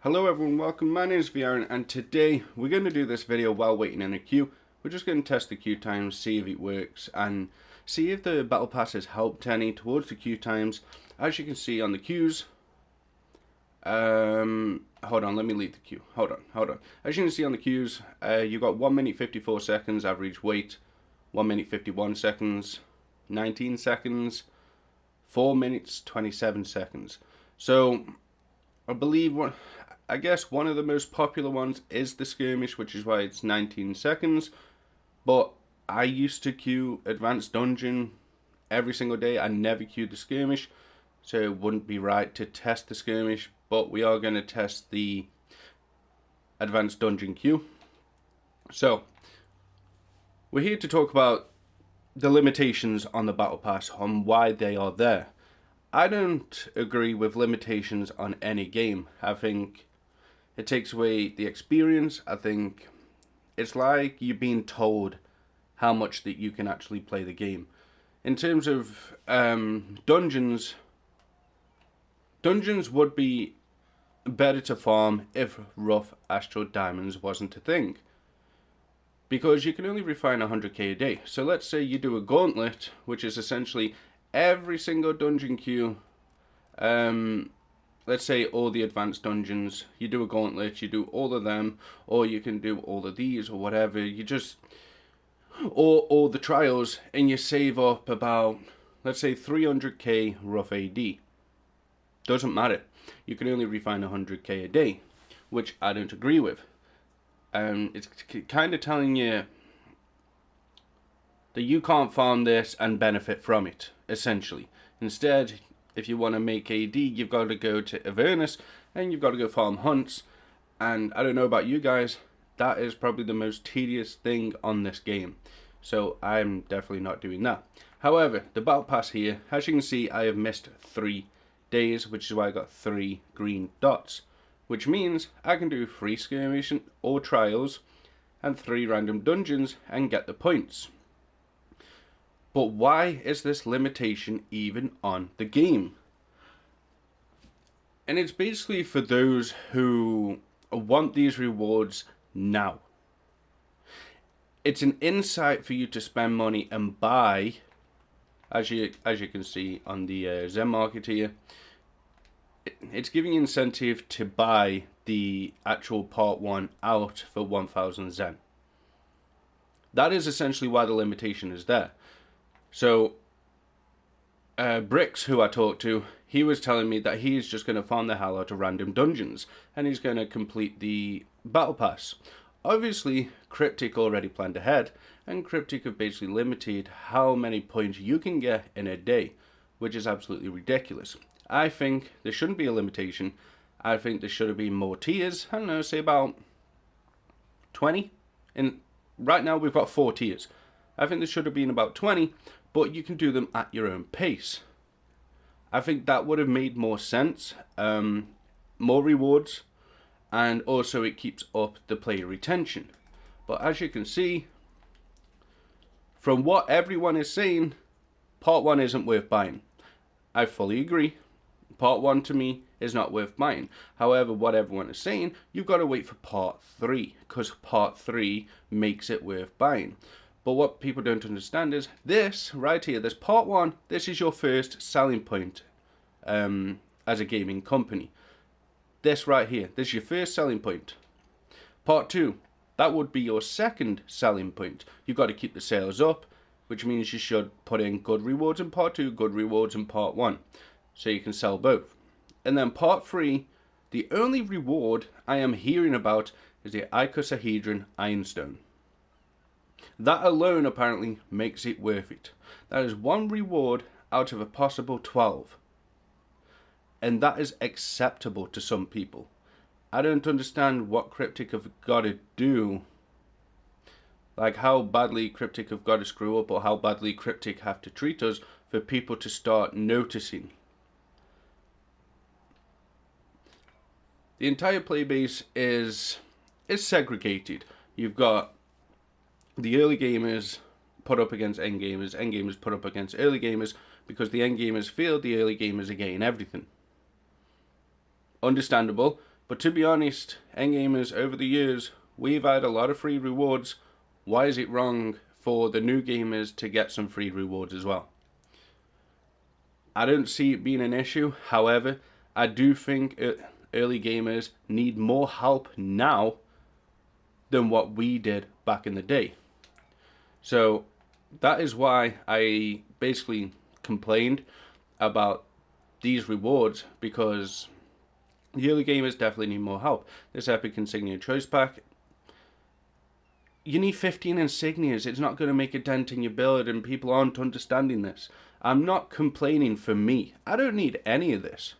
Hello everyone, welcome. My name is vAaron and today we're going to do this video while waiting in a queue. We're just going to test the queue times, see if it works and see if the battle pass has helped any towards the queue times. As you can see on the queues, hold on, let me leave the queue. Hold on. As you can see on the queues, you've got 1 minute 54 seconds average wait, 1 minute 51 seconds, 19 seconds, 4 minutes 27 seconds. So I guess one of the most popular ones is the skirmish, which is why it's 19 seconds. But I used to queue Advanced Dungeon every single day. I never queued the skirmish, so it wouldn't be right to test the skirmish. But we are going to test the Advanced Dungeon queue. So, we're here to talk about the limitations on the Battle Pass, on why they are there. I don't agree with limitations on any game. I think it takes away the experience. I think it's like you're being told how much that you can actually play the game. In terms of dungeons would be better to farm if rough astral diamonds wasn't a thing. Because you can only refine 100k a day. So let's say you do a gauntlet, which is essentially every single dungeon queue. Let's say all the advanced dungeons, you do a gauntlet, you do all of them, or you can do all of these or whatever, or the trials, and you save up about, let's say 300k rough AD. Doesn't matter. You can only refine 100k a day, which I don't agree with. It's kind of telling you that you can't farm this and benefit from it, essentially. Instead, if you want to make AD, you've got to go to Avernus and you've got to go farm hunts. And I don't know about you guys, that is probably the most tedious thing on this game. So I'm definitely not doing that. However, the battle pass here, as you can see, I have missed 3 days, which is why I got 3 green dots. Which means I can do 3 skirmish or trials and 3 random dungeons and get the points. But why is this limitation even on the game? And it's basically for those who want these rewards now. It's an insight for you to spend money and buy, as you can see on the Zen market here. It's giving you incentive to buy the actual part 1 out for 1000 Zen. That is essentially why the limitation is there. So, Bricks, who I talked to, he was telling me that he's just going to farm the hell out of random dungeons, and he's going to complete the battle pass. Obviously, Cryptic already planned ahead, and Cryptic have basically limited how many points you can get in a day, which is absolutely ridiculous. I think there shouldn't be a limitation. I think there should have been more tiers. I don't know, say about 20. And right now we've got 4 tiers. I think there should have been about 20, but you can do them at your own pace. I think that would have made more sense, more rewards, and also it keeps up the player retention. But as you can see, from what everyone is saying, part 1 isn't worth buying. I fully agree. Part 1 to me is not worth buying. However, what everyone is saying, you've got to wait for part 3, because part 3 makes it worth buying. But what people don't understand is this right here, this part 1, this is your first selling point as a gaming company. This right here, this is your first selling point. Part 2, that would be your second selling point. You've got to keep the sales up, which means you should put in good rewards in part 2, good rewards in part 1. So you can sell both. And then part 3, the only reward I am hearing about is the icosahedron ironstone. That alone apparently makes it worth it. That is 1 reward out of a possible 12. And that is acceptable to some people. I don't understand what Cryptic have got to do. Like how badly Cryptic have got to screw up, or how badly Cryptic have to treat us for people to start noticing. The entire playbase is segregated. You've got the early gamers put up against end gamers put up against early gamers, because the end gamers feel the early gamers are getting everything. Understandable, But to be honest, endgamers, over the years, we've had a lot of free rewards. Why is it wrong for the new gamers to get some free rewards as well? I don't see it being an issue. However, I do think early gamers need more help now than what we did back in the day. So that is why I basically complained about these rewards, because the early gamers definitely need more help. This Epic Insignia Choice Pack, you need 15 insignias. It's not going to make a dent in your build, and people aren't understanding this. I'm not complaining for me. I don't need any of this.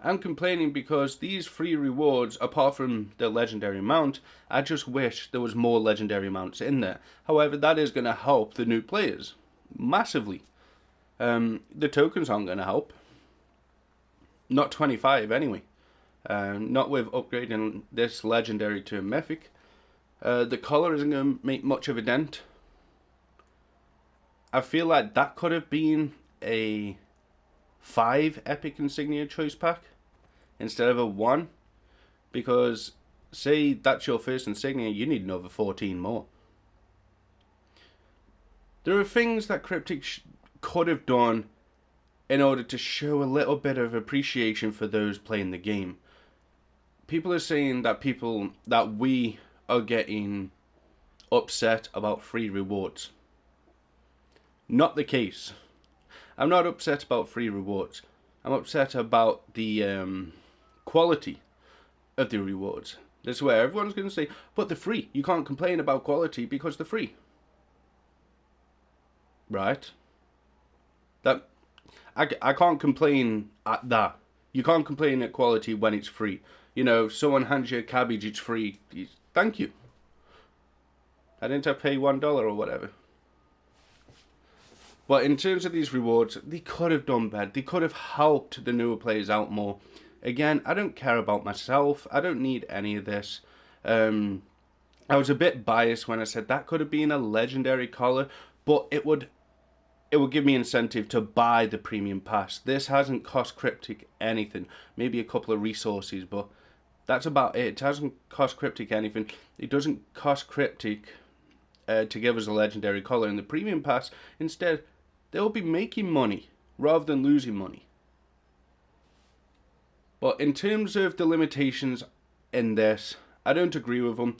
I'm complaining because these free rewards, apart from the legendary mount, I just wish there was more legendary mounts in there. However, that is going to help the new players massively. The tokens aren't going to help. Not 25 anyway. Not with upgrading this legendary to mythic. The color isn't going to make much of a dent. I feel like that could have been a 5 Epic Insignia Choice Pack instead of a 1. Because, say that's your first insignia, you need another 14 more. There are things that Cryptic could have done in order to show a little bit of appreciation for those playing the game. People are saying that we are getting upset about free rewards. Not the case. I'm not upset about free rewards. I'm upset about the quality of the rewards. This is where everyone's going to say, but they're free. You can't complain about quality because they're free. Right? That I can't complain at that. You can't complain at quality when it's free. You know, someone hands you a cabbage, it's free. Thank you. I didn't have to pay $1 or whatever. But in terms of these rewards, they could have done better. They could have helped the newer players out more. Again, I don't care about myself. I don't need any of this. I was a bit biased when I said that could have been a legendary collar, but it would give me incentive to buy the premium pass. This hasn't cost Cryptic anything. Maybe a couple of resources, but that's about it. It hasn't cost Cryptic anything. It doesn't cost Cryptic to give us a legendary collar in the premium pass. Instead, they'll be making money rather than losing money. But in terms of the limitations in this, I don't agree with them.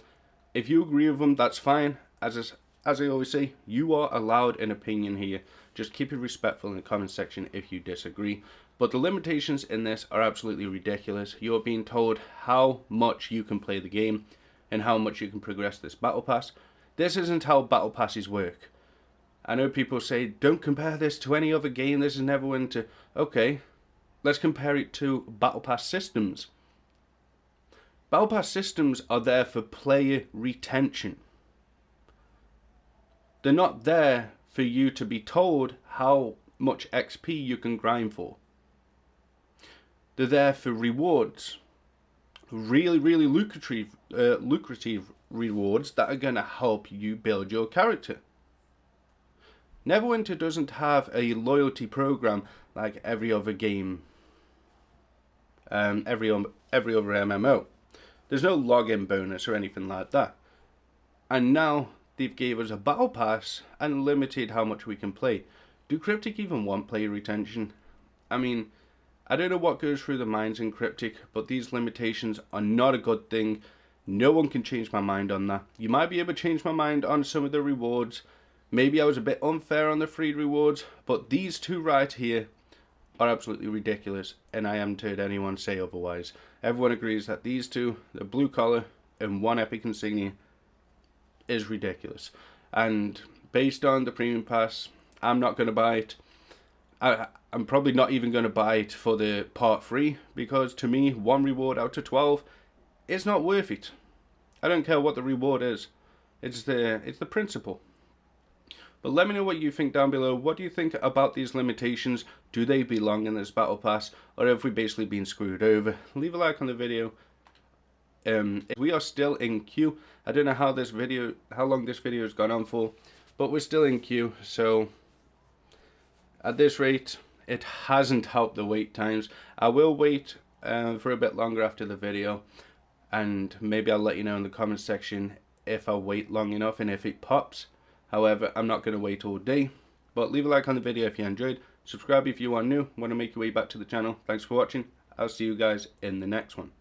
If you agree with them, that's fine. As I always say, you are allowed an opinion here. Just keep it respectful in the comment section if you disagree. But the limitations in this are absolutely ridiculous. You are being told how much you can play the game and how much you can progress this battle pass. This isn't how battle passes work. I know people say, don't compare this to any other game, this is Neverwinter. Okay, let's compare it to battle pass systems. Battle pass systems are there for player retention. They're not there for you to be told how much XP you can grind for. They're there for rewards. Really, really lucrative rewards that are going to help you build your character. Neverwinter doesn't have a loyalty program like every other game, every other MMO. There's no login bonus or anything like that. And now they've gave us a battle pass and limited how much we can play. Do Cryptic even want player retention? I mean, I don't know what goes through the minds in Cryptic, but these limitations are not a good thing. No one can change my mind on that. You might be able to change my mind on some of the rewards. Maybe I was a bit unfair on the free rewards, but these two right here are absolutely ridiculous, and I haven't heard anyone say otherwise. Everyone agrees that these two, the blue collar and 1 Epic Insignia, is ridiculous. And based on the premium pass, I'm not going to buy it. I'm probably not even going to buy it for the part 3, because to me, 1 reward out of 12 is not worth it. I don't care what the reward is. It's the principle. But let me know what you think down below. What do you think about these limitations? Do they belong in this battle pass, or have we basically been screwed over? Leave a like on the video. If we are still in queue. I don't know how long this video has gone on for, but we're still in queue. So at this rate, it hasn't helped the wait times. I will wait for a bit longer after the video, and maybe I'll let you know in the comments section if I wait long enough and if it pops. However, I'm not going to wait all day. But leave a like on the video if you enjoyed. Subscribe if you are new. Want to make your way back to the channel. Thanks for watching. I'll see you guys in the next one.